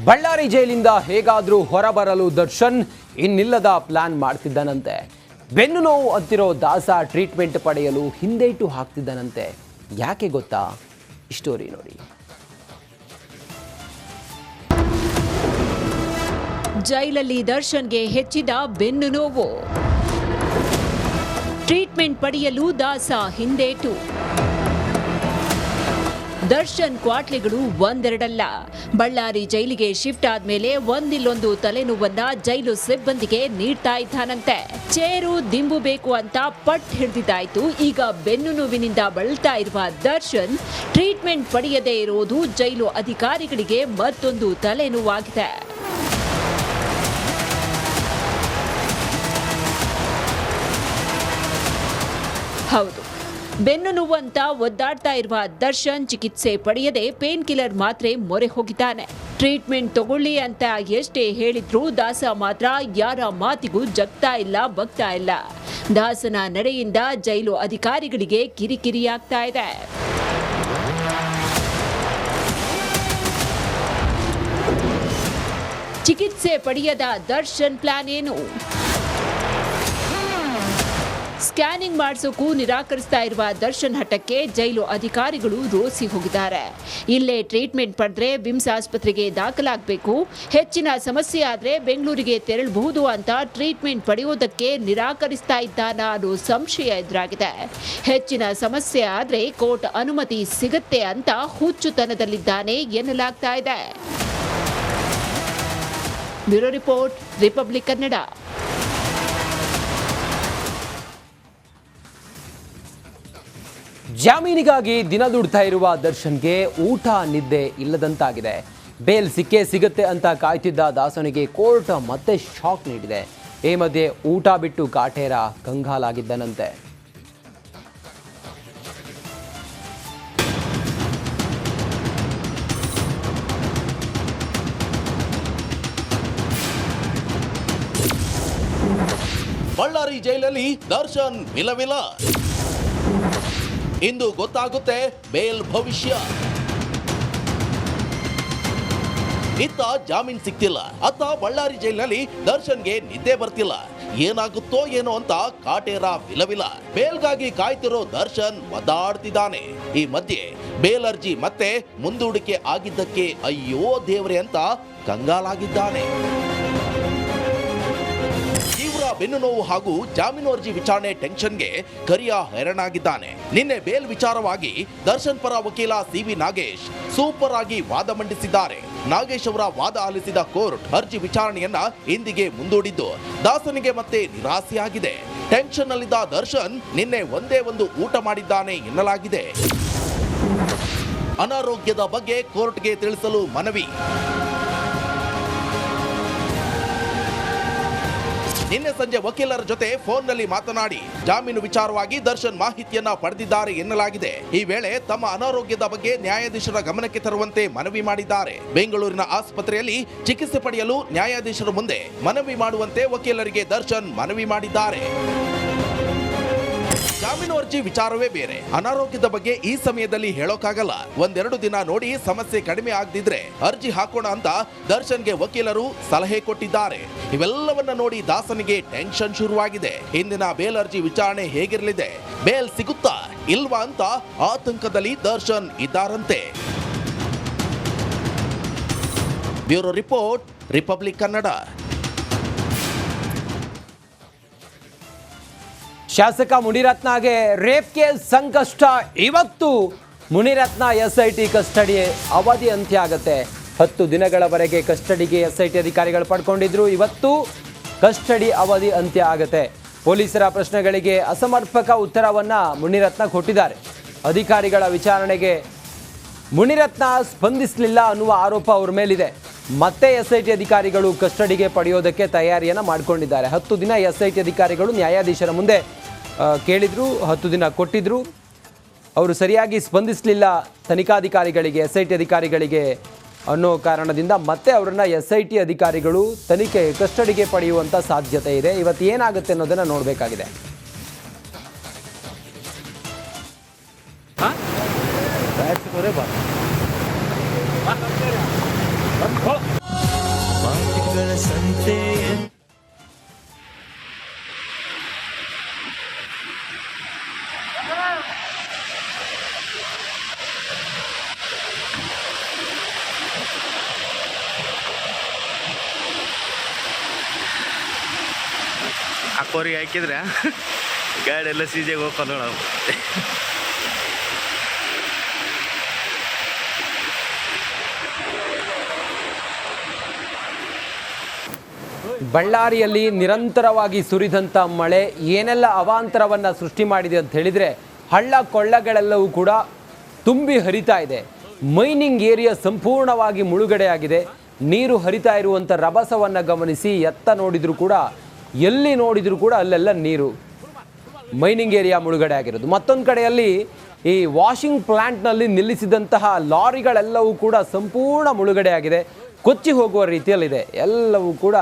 ಬಳ್ಳಾರಿ ಜೈಲಿಂದ ಹೇಗಾದರೂ ಹೊರಬರಲು ದರ್ಶನ್ ಇನ್ನಿಲ್ಲದ ಪ್ಲಾನ್ ಮಾಡ್ತಿದ್ದಾನಂತೆ. ಬೆನ್ನು ನೋವು ಅಂತಿರೋ ದಾಸ ಟ್ರೀಟ್ಮೆಂಟ್ ಪಡೆಯಲು ಹಿಂದೇಟು ಹಾಕ್ತಿದ್ದಾನಂತೆ. ಯಾಕೆ ಗೊತ್ತಾ? ಸ್ಟೋರಿ ನೋಡಿ. ಜೈಲಲ್ಲಿ ದರ್ಶನ್ಗೆ ಹೆಚ್ಚಿದ ಬೆನ್ನು ನೋವು. ಟ್ರೀಟ್ಮೆಂಟ್ ಪಡೆಯಲು ದಾಸ ಹಿಂದೇಟು. ದರ್ಶನ್ ಕ್ವಾಟ್ಲೆಗಳು ಒಂದೆರಡಲ್ಲ. ಬಳ್ಳಾರಿ ಜೈಲಿಗೆ ಶಿಫ್ಟ್ ಆದ್ಮೇಲೆ ಒಂದಿಲ್ಲೊಂದು ತಲೆನೋವನ್ನ ಜೈಲು ಸಿಬ್ಬಂದಿಗೆ ನೀಡ್ತಾ ಇದ್ದಾನಂತೆ. ಚೇರು ದಿಂಬು ಬೇಕು ಅಂತ ಪಟ್ ಹಿಡಿದಿದ್ದಾಯ್ತು. ಈಗ ಬೆನ್ನು ನೋವಿನಿಂದ ಬಳಲ್ತಾ ಇರುವ ದರ್ಶನ್ ಟ್ರೀಟ್ಮೆಂಟ್ ಪಡೆಯದೇ ಇರುವುದು ಜೈಲು ಅಧಿಕಾರಿಗಳಿಗೆ ಮತ್ತೊಂದು ತಲೆನೋವಾಗಿದೆ. ಹೌದು, ಬೆನ್ನು ನೋವು ಅಂತ ಒದ್ದಾಡ್ತಾ ಇರುವ ದರ್ಶನ್ ಚಿಕಿತ್ಸೆ ಪಡೆಯದೆ ಪೇನ್ ಕಿಲ್ಲರ್ ಮಾತ್ರೆ ಮೊರೆ ಹೋಗಿದ್ದಾನೆ. ಟ್ರೀಟ್ಮೆಂಟ್ ತಗೊಳ್ಳಿ ಅಂತ ಎಷ್ಟೇ ಹೇಳಿದ್ರೂ ದಾಸ ಮಾತ್ರ ಯಾರ ಮಾತಿಗೂ ಜಗ್ತಾ ಇಲ್ಲ, ಬಗ್ತಾ ಇಲ್ಲ. ದಾಸನ ನಡೆಯಿಂದ ಜೈಲು ಅಧಿಕಾರಿಗಳಿಗೆ ಕಿರಿಕಿರಿಯಾಗ್ತಾ ಇದೆ. ಚಿಕಿತ್ಸೆ ಪಡೆಯದ ದರ್ಶನ್ ಪ್ಲಾನ್ ಏನು? ಸ್ಕ್ಯಾನಿಂಗ್ ಮಾಡಿಸೋಕ್ಕೂ ನಿರಾಕರಿಸ್ತಾ ಇರುವ ದರ್ಶನ್ ಹಠಕ್ಕೆ ಜೈಲು ಅಧಿಕಾರಿಗಳು ರೋಸಿ ಹೋಗಿದ್ದಾರೆ. ಇಲ್ಲೇ ಟ್ರೀಟ್ಮೆಂಟ್ ಪಡೆದ್ರೆ ವಿಮ್ಸ್ ಆಸ್ಪತ್ರೆಗೆ ದಾಖಲಾಗಬೇಕು, ಹೆಚ್ಚಿನ ಸಮಸ್ಯೆ ಆದರೆ ಬೆಂಗಳೂರಿಗೆ ತೆರಳಬಹುದು ಅಂತ ಟ್ರೀಟ್ಮೆಂಟ್ ಪಡೆಯೋದಕ್ಕೆ ನಿರಾಕರಿಸ್ತಾ ಇದ್ದಾನ ಅನ್ನೋ ಸಂಶಯ ಎದುರಾಗಿದೆ. ಹೆಚ್ಚಿನ ಸಮಸ್ಯೆ ಆದರೆ ಕೋರ್ಟ್ ಅನುಮತಿ ಸಿಗುತ್ತೆ ಅಂತ ಹುಚ್ಚುತನದಲ್ಲಿದ್ದಾನೆ ಎನ್ನಲಾಗ್ತಾ ಇದೆ. Bureau report, Republic Kannada. ಜಾಮೀನಿಗಾಗಿ ದಿನ ದುಡ್ತಾ ಇರುವ ದರ್ಶನ್ಗೆ ಊಟ ನಿದ್ದೆ ಇಲ್ಲದಂತಾಗಿದೆ. ಬೇಲ್ ಸಿಕ್ಕೇ ಸಿಗುತ್ತೆ ಅಂತ ಕಾಯ್ತಿದ್ದ ದಾಸನಿಗೆ ಕೋರ್ಟ್ ಮತ್ತೆ ಶಾಕ್ ನೀಡಿದೆ. ಈ ಮಧ್ಯೆ ಊಟ ಬಿಟ್ಟು ಕಾಟೇರ ಕಂಗಾಲಾಗಿದ್ದನಂತೆ. ಬಳ್ಳಾರಿ ಜೈಲಲ್ಲಿ ದರ್ಶನ್ ವಿಲವಿಲ. ಇಂದು ಗೊತ್ತಾಗುತ್ತೆ ಬೇಲ್ ಭವಿಷ್ಯ. ಇತ್ತ ಜಾಮೀನ್ ಸಿಕ್ತಿಲ್ಲ, ಅತ್ತ ಬಳ್ಳಾರಿ ಜೈಲಿನಲ್ಲಿ ದರ್ಶನ್ಗೆ ನಿದ್ದೆ ಬರ್ತಿಲ್ಲ. ಏನಾಗುತ್ತೋ ಏನೋ ಅಂತ ಕಾಟೇರ ವಿಲವಿಲ. ಬೇಲ್ಗಾಗಿ ಕಾಯ್ತಿರೋ ದರ್ಶನ್ ಒದ್ದಾಡ್ತಿದ್ದಾನೆ. ಈ ಮಧ್ಯೆ ಬೇಲ್ ಅರ್ಜಿ ಮತ್ತೆ ಮುಂದೂಡಿಕೆ ಆಗಿದ್ದಕ್ಕೆ ಅಯ್ಯೋ ದೇವ್ರೆ ಅಂತ ಕಂಗಾಲಾಗಿದ್ದಾನೆ. ಬೆನ್ನು ನೋವು ಹಾಗೂ ಜಾಮೀನು ಅರ್ಜಿ ವಿಚಾರಣೆ ಟೆನ್ಷನ್ಗೆ ಕರಿಯ ಹೈರಾಣಾಗಿದ್ದಾನೆ. ನಿನ್ನೆ ಬೇಲ್ ವಿಚಾರವಾಗಿ ದರ್ಶನ್ ಪರ ವಕೀಲ ಸಿವಿ ನಾಗೇಶ್ ಸೂಪರ್ ಆಗಿ ವಾದ ಮಂಡಿಸಿದ್ದಾರೆ. ನಾಗೇಶ್ ಅವರ ವಾದ ಆಲಿಸಿದ ಕೋರ್ಟ್ ಅರ್ಜಿ ವಿಚಾರಣೆಯನ್ನ ಇಂದಿಗೆ ಮುಂದೂಡಿದ್ದು ದಾಸನಿಗೆ ಮತ್ತೆ ನಿರಾಸೆಯಾಗಿದೆ. ಟೆನ್ಷನ್ ನಲ್ಲಿದ್ದ ದರ್ಶನ್ ನಿನ್ನೆ ಒಂದೇ ಒಂದು ಊಟ ಮಾಡಿದ್ದಾನೆ ಎನ್ನಲಾಗಿದೆ. ಅನಾರೋಗ್ಯದ ಬಗ್ಗೆ ಕೋರ್ಟ್ಗೆ ತಿಳಿಸಲು ಮನವಿ. ನಿನ್ನೆ ಸಂಜೆ ವಕೀಲರ ಜೊತೆ ಫೋನ್ನಲ್ಲಿ ಮಾತನಾಡಿ ಜಾಮೀನು ವಿಚಾರವಾಗಿ ದರ್ಶನ್ ಮಾಹಿತಿಯನ್ನ ಪಡೆದಿದ್ದಾರೆ ಎನ್ನಲಾಗಿದೆ. ಈ ವೇಳೆ ತಮ್ಮ ಅನಾರೋಗ್ಯದ ಬಗ್ಗೆ ನ್ಯಾಯಾಧೀಶರ ಗಮನಕ್ಕೆ ತರುವಂತೆ ಮನವಿ ಮಾಡಿದ್ದಾರೆ. ಬೆಂಗಳೂರಿನ ಆಸ್ಪತ್ರೆಯಲ್ಲಿ ಚಿಕಿತ್ಸೆ ಪಡೆಯಲು ನ್ಯಾಯಾಧೀಶರ ಮುಂದೆ ಮನವಿ ಮಾಡುವಂತೆ ವಕೀಲರಿಗೆ ದರ್ಶನ್ ಮನವಿ ಮಾಡಿದ್ದಾರೆ. ಜಾಮೀನು ಅರ್ಜಿ ವಿಚಾರವೇ ಬೇರೆ, ಅನಾರೋಗ್ಯದ ಬಗ್ಗೆ ಈ ಸಮಯದಲ್ಲಿ ಹೇಳೋಕ್ಕಾಗಲ್ಲ. ಒಂದೆರಡು ದಿನ ನೋಡಿ ಸಮಸ್ಯೆ ಕಡಿಮೆ ಆಗದಿದ್ರೆ ಅರ್ಜಿ ಹಾಕೋಣ ಅಂತ ದರ್ಶನ್ಗೆ ವಕೀಲರು ಸಲಹೆ ಕೊಟ್ಟಿದ್ದಾರೆ. ಇವೆಲ್ಲವನ್ನ ನೋಡಿ ದಾಸನಿಗೆ ಟೆನ್ಷನ್ ಶುರುವಾಗಿದೆ. ಇಂದಿನ ಬೇಲ್ ಅರ್ಜಿ ವಿಚಾರಣೆ ಹೇಗಿರಲಿದೆ, ಬೇಲ್ ಸಿಗುತ್ತಾ ಇಲ್ವಾ ಅಂತ ಆತಂಕದಲ್ಲಿ ದರ್ಶನ್ ಇದ್ದಾರಂತೆ. Bureau report, Republic Kannada. ಶಾಸಕ ಮುನಿರತ್ನಗೆ ರೇಪ್ ಕೇಸ್ ಸಂಕಷ್ಟ. ಇವತ್ತು ಮುನಿರತ್ನ SIT ಕಸ್ಟಡಿ ಅವಧಿ ಅಂತ್ಯ ಆಗುತ್ತೆ. 10 ದಿನಗಳವರೆಗೆ ಕಸ್ಟಡಿಗೆ SIT ಅಧಿಕಾರಿಗಳು ಪಡ್ಕೊಂಡಿದ್ರು. ಇವತ್ತು ಕಸ್ಟಡಿ ಅವಧಿ ಅಂತ್ಯ ಆಗುತ್ತೆ. ಪೊಲೀಸರ ಪ್ರಶ್ನೆಗಳಿಗೆ ಅಸಮರ್ಪಕ ಉತ್ತರವನ್ನು ಮುನಿರತ್ನ ಕೊಟ್ಟಿದ್ದಾರೆ. ಅಧಿಕಾರಿಗಳ ವಿಚಾರಣೆಗೆ ಮುನಿರತ್ನ ಸ್ಪಂದಿಸಲಿಲ್ಲ ಅನ್ನುವ ಆರೋಪ ಅವ್ರ ಮೇಲಿದೆ. ಮತ್ತೆ SIT ಅಧಿಕಾರಿಗಳು ಕಸ್ಟಡಿಗೆ ಪಡೆಯೋದಕ್ಕೆ ತಯಾರಿಯನ್ನು ಮಾಡಿಕೊಂಡಿದ್ದಾರೆ. 10 ದಿನ SIT ಅಧಿಕಾರಿಗಳು ನ್ಯಾಯಾಧೀಶರ ಮುಂದೆ ಕೇಳಿದ್ರು, 10 ದಿನ ಕೊಟ್ಟಿದ್ರು. ಅವರು ಸರಿಯಾಗಿ ಸ್ಪಂದಿಸಲಿಲ್ಲ ತನಿಖಾಧಿಕಾರಿಗಳಿಗೆ, SIT ಅಧಿಕಾರಿಗಳಿಗೆ ಅನ್ನೋ ಕಾರಣದಿಂದ ಮತ್ತೆ ಅವರನ್ನು SIT ಅಧಿಕಾರಿಗಳು ತನಿಖೆ ಕಸ್ಟಡಿಗೆ ಪಡೆಯುವಂಥ ಸಾಧ್ಯತೆ ಇದೆ. ಇವತ್ತು ಏನಾಗುತ್ತೆ ಅನ್ನೋದನ್ನು ನೋಡಬೇಕಾಗಿದೆ. बैठ से करे बात ಸಂತೆ. ಅಕ್ಕೋರಿಗೆ ಹಾಕಿದ್ರೆ ಗಾಡಿ ಎಲ್ಲ ಸೀಜೆಗೆ ಹೋಗ್ಕೊಂಡು ನಾವು. ಬಳ್ಳಾರಿಯಲ್ಲಿ ನಿರಂತರವಾಗಿ ಸುರಿದಂಥ ಮಳೆ ಏನೆಲ್ಲ ಅವಾಂತರವನ್ನು ಸೃಷ್ಟಿ ಮಾಡಿದೆ ಅಂತ ಹೇಳಿದರೆ ಹಳ್ಳ ಕೊಳ್ಳಗಳೆಲ್ಲವೂ ಕೂಡ ತುಂಬಿ ಹರಿತಾ ಇದೆ. ಮೈನಿಂಗ್ ಏರಿಯಾ ಸಂಪೂರ್ಣವಾಗಿ ಮುಳುಗಡೆಯಾಗಿದೆ. ನೀರು ಹರಿತಾ ಇರುವಂಥ ರಭಸವನ್ನು ಗಮನಿಸಿ ಎತ್ತ ನೋಡಿದರೂ ಕೂಡ ಎಲ್ಲಿ ನೋಡಿದರೂ ಕೂಡ ಅಲ್ಲೆಲ್ಲ ನೀರು. ಮೈನಿಂಗ್ ಏರಿಯಾ ಮುಳುಗಡೆ ಆಗಿರೋದು. ಮತ್ತೊಂದು ಕಡೆಯಲ್ಲಿ ಈ ವಾಷಿಂಗ್ ಪ್ಲ್ಯಾಂಟ್ನಲ್ಲಿ ನಿಲ್ಲಿಸಿದಂತಹ ಲಾರಿಗಳೆಲ್ಲವೂ ಕೂಡ ಸಂಪೂರ್ಣ ಮುಳುಗಡೆ ಆಗಿದೆ. ಕೊಚ್ಚಿ ಹೋಗುವ ರೀತಿಯಲ್ಲಿದೆ. ಎಲ್ಲವೂ ಕೂಡ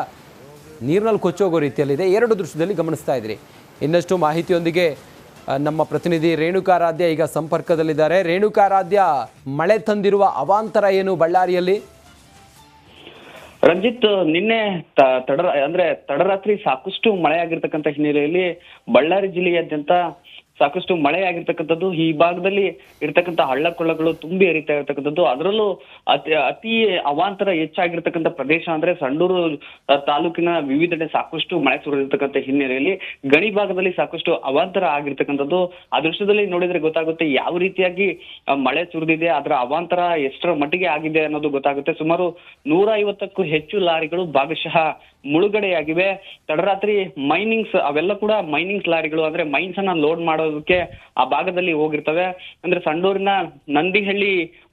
ನೀರಿನಲ್ಲಿ ಕೊಚ್ಚೋಗೋ ರೀತಿಯಲ್ಲಿದೆ. ಎರಡು ದೃಶ್ಯದಲ್ಲಿ ಗಮನಿಸ್ತಾ ಇದ್ರಿ. ಇನ್ನಷ್ಟು ಮಾಹಿತಿಯೊಂದಿಗೆ ನಮ್ಮ ಪ್ರತಿನಿಧಿ ರೇಣುಕಾರಾಧ್ಯ ಈಗ ಸಂಪರ್ಕದಲ್ಲಿದ್ದಾರೆ. ರೇಣುಕಾರಾಧ್ಯ, ಮಳೆ ತಂದಿರುವ ಅವಾಂತರ ಏನು ಬಳ್ಳಾರಿಯಲ್ಲಿ? ರಂಜಿತ್, ನಿನ್ನೆ ತಡರಾತ್ರಿ ಸಾಕಷ್ಟು ಮಳೆ ಆಗಿರ್ತಕ್ಕಂಥ ಹಿನ್ನೆಲೆಯಲ್ಲಿ ಬಳ್ಳಾರಿ ಜಿಲ್ಲೆಯಾದ್ಯಂತ ಸಾಕಷ್ಟು ಮಳೆ ಆಗಿರ್ತಕ್ಕಂಥದ್ದು. ಈ ಭಾಗದಲ್ಲಿ ಇರ್ತಕ್ಕಂಥ ಹಳ್ಳ ಕೊಳ್ಳಗಳು ತುಂಬಿ ಹರಿತಾ ಇರ್ತಕ್ಕಂಥದ್ದು. ಅದರಲ್ಲೂ ಅತಿ ಅವಾಂತರ ಹೆಚ್ಚಾಗಿರ್ತಕ್ಕಂಥ ಪ್ರದೇಶ ಅಂದ್ರೆ ಸಂಡೂರು ತಾಲೂಕಿನ ವಿವಿಧೆಡೆ ಸಾಕಷ್ಟು ಮಳೆ ಸುರಿದಿರ್ತಕ್ಕಂಥ ಹಿನ್ನೆಲೆಯಲ್ಲಿ ಗಣಿ ಭಾಗದಲ್ಲಿ ಸಾಕಷ್ಟು ಅವಾಂತರ ಆಗಿರ್ತಕ್ಕಂಥದ್ದು. ಆ ದೃಶ್ಯದಲ್ಲಿ ನೋಡಿದ್ರೆ ಗೊತ್ತಾಗುತ್ತೆ ಯಾವ ರೀತಿಯಾಗಿ ಮಳೆ ಸುರಿದಿದೆ, ಅದರ ಅವಾಂತರ ಎಷ್ಟರ ಮಟ್ಟಿಗೆ ಆಗಿದೆ ಅನ್ನೋದು ಗೊತ್ತಾಗುತ್ತೆ. ಸುಮಾರು 150ಕ್ಕೂ ಹೆಚ್ಚು ಲಾರಿಗಳು ಭಾಗಶಃ ಮುಳುಗಡೆಯಾಗಿವೆ. ತಡರಾತ್ರಿ ಮೈನಿಂಗ್ಸ್ ಅವೆಲ್ಲ ಕೂಡ ಮೈನಿಂಗ್ಸ್ ಲಾರಿಗಳು ಅಂದ್ರೆ ಮೈನ್ಸ್ ಅನ್ನ ಲೋಡ್ ಮಾಡೋದಕ್ಕೆ ಆ ಭಾಗದಲ್ಲಿ ಹೋಗಿರ್ತವೆ. ಅಂದ್ರೆ ಸಂಡೂರಿನ ನಂದಿಹಳ್ಳಿ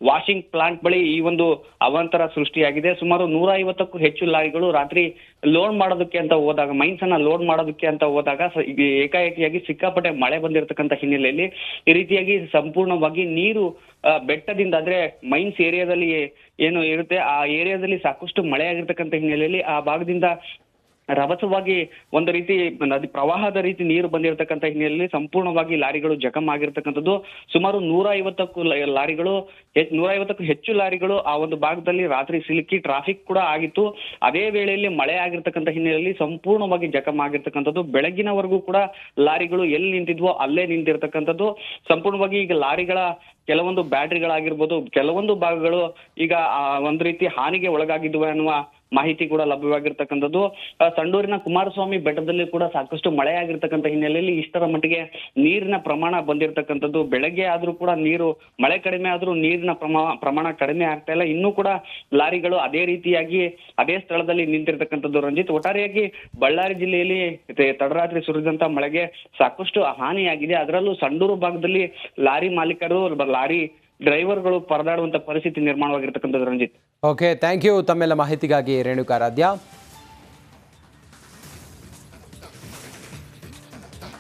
ವಾಷಿಂಗ್ ಪ್ಲಾಂಟ್ ಬಳಿ ಈ ಒಂದು ಅವಾಂತರ ಸೃಷ್ಟಿಯಾಗಿದೆ. ಸುಮಾರು 150ಕ್ಕೂ ಹೆಚ್ಚು ಲಾರಿಗಳು ರಾತ್ರಿ ಲೋಡ್ ಮಾಡೋದಕ್ಕೆ ಅಂತ ಹೋದಾಗ, ಮೈನ್ಸ್ ಅನ್ನ ಲೋಡ್ ಮಾಡೋದಕ್ಕೆ ಅಂತ ಹೋದಾಗ ಏಕಾಏಕಿಯಾಗಿ ಸಿಕ್ಕಾಪಟ್ಟೆ ಮಳೆ ಬಂದಿರತಕ್ಕಂಥ ಹಿನ್ನೆಲೆಯಲ್ಲಿ ಈ ರೀತಿಯಾಗಿ ಸಂಪೂರ್ಣವಾಗಿ ನೀರು ಬೆಟ್ಟದಿಂದ ಅಂದ್ರೆ ಮೈನ್ಸ್ ಏರಿಯಾದಲ್ಲಿ ಏನು ಇರುತ್ತೆ ಆ ಏರಿಯಾದಲ್ಲಿ ಸಾಕಷ್ಟು ಮಳೆ ಆಗಿರ್ತಕ್ಕಂಥ ಹಿನ್ನೆಲೆಯಲ್ಲಿ ಆ ಭಾಗದಿಂದ ರಭಸವಾಗಿ ಒಂದು ರೀತಿ ನದಿ ಪ್ರವಾಹದ ರೀತಿ ನೀರು ಬಂದಿರತಕ್ಕಂಥ ಹಿನ್ನೆಲೆಯಲ್ಲಿ ಸಂಪೂರ್ಣವಾಗಿ ಲಾರಿಗಳು ಜಖಮ್ ಆಗಿರ್ತಕ್ಕಂಥದ್ದು. ಸುಮಾರು 150ಕ್ಕೂ ಲಾರಿಗಳು 150ಕ್ಕೂ ಹೆಚ್ಚು ಲಾರಿಗಳು ಆ ಒಂದು ಭಾಗದಲ್ಲಿ ರಾತ್ರಿ ಸಿಲುಕಿ ಟ್ರಾಫಿಕ್ ಕೂಡ ಆಗಿತ್ತು. ಅದೇ ವೇಳೆಯಲ್ಲಿ ಮಳೆ ಆಗಿರ್ತಕ್ಕಂಥ ಹಿನ್ನೆಲೆಯಲ್ಲಿ ಸಂಪೂರ್ಣವಾಗಿ ಜಖಮ್ ಆಗಿರ್ತಕ್ಕಂಥದ್ದು. ಬೆಳಗಿನವರೆಗೂ ಕೂಡ ಲಾರಿಗಳು ಎಲ್ಲಿ ನಿಂತಿದ್ವೋ ಅಲ್ಲೇ ನಿಂತಿರ್ತಕ್ಕಂಥದ್ದು. ಸಂಪೂರ್ಣವಾಗಿ ಈಗ ಲಾರಿಗಳ ಕೆಲವೊಂದು ಬ್ಯಾಟ್ರಿಗಳಾಗಿರ್ಬೋದು, ಕೆಲವೊಂದು ಭಾಗಗಳು ಈಗ ಒಂದು ರೀತಿ ಹಾನಿಗೆ ಒಳಗಾಗಿದ್ವು ಅನ್ನುವ ಮಾಹಿತಿ ಕೂಡ ಲಭ್ಯವಾಗಿರ್ತಕ್ಕಂಥದ್ದು. ಸಂಡೂರಿನ ಕುಮಾರಸ್ವಾಮಿ ಬೆಟ್ಟದಲ್ಲಿ ಕೂಡ ಸಾಕಷ್ಟು ಮಳೆ ಆಗಿರ್ತಕ್ಕಂಥ ಹಿನ್ನೆಲೆಯಲ್ಲಿ ಇಷ್ಟರ ಮಟ್ಟಿಗೆ ನೀರಿನ ಪ್ರಮಾಣ ಬಂದಿರತಕ್ಕಂಥದ್ದು. ಬೆಳಗ್ಗೆ ಆದ್ರೂ ಕೂಡ ಮಳೆ ಕಡಿಮೆ ಆದ್ರೂ ನೀರಿನ ಪ್ರಮಾಣ ಕಡಿಮೆ ಆಗ್ತಾ ಇಲ್ಲ. ಇನ್ನೂ ಕೂಡ ಲಾರಿಗಳು ಅದೇ ರೀತಿಯಾಗಿ ಅದೇ ಸ್ಥಳದಲ್ಲಿ ನಿಂತಿರ್ತಕ್ಕಂಥದ್ದು. ರಂಜಿತ್, ಒಟ್ಟಾರೆಯಾಗಿ ಬಳ್ಳಾರಿ ಜಿಲ್ಲೆಯಲ್ಲಿ ತಡರಾತ್ರಿ ಸುರಿದಂತ ಮಳೆಗೆ ಸಾಕಷ್ಟು ಹಾನಿಯಾಗಿದೆ. ಅದರಲ್ಲೂ ಸಂಡೂರು ಭಾಗದಲ್ಲಿ ಲಾರಿ ಮಾಲೀಕರು, ಲಾರಿ ಡ್ರೈವರ್ಗಳು ಪರದಾಡುವಂತ ಪರಿಸ್ಥಿತಿ ನಿರ್ಮಾಣವಾಗಿರ್ತಕ್ಕಂಥದ್ದು. ರಂಜಿತ್, ಓಕೆ, ಥ್ಯಾಂಕ್ ಯು ತಮ್ಮೆಲ್ಲ ಮಾಹಿತಿಗಾಗಿ ರೇಣುಕಾರಾಧ್ಯ.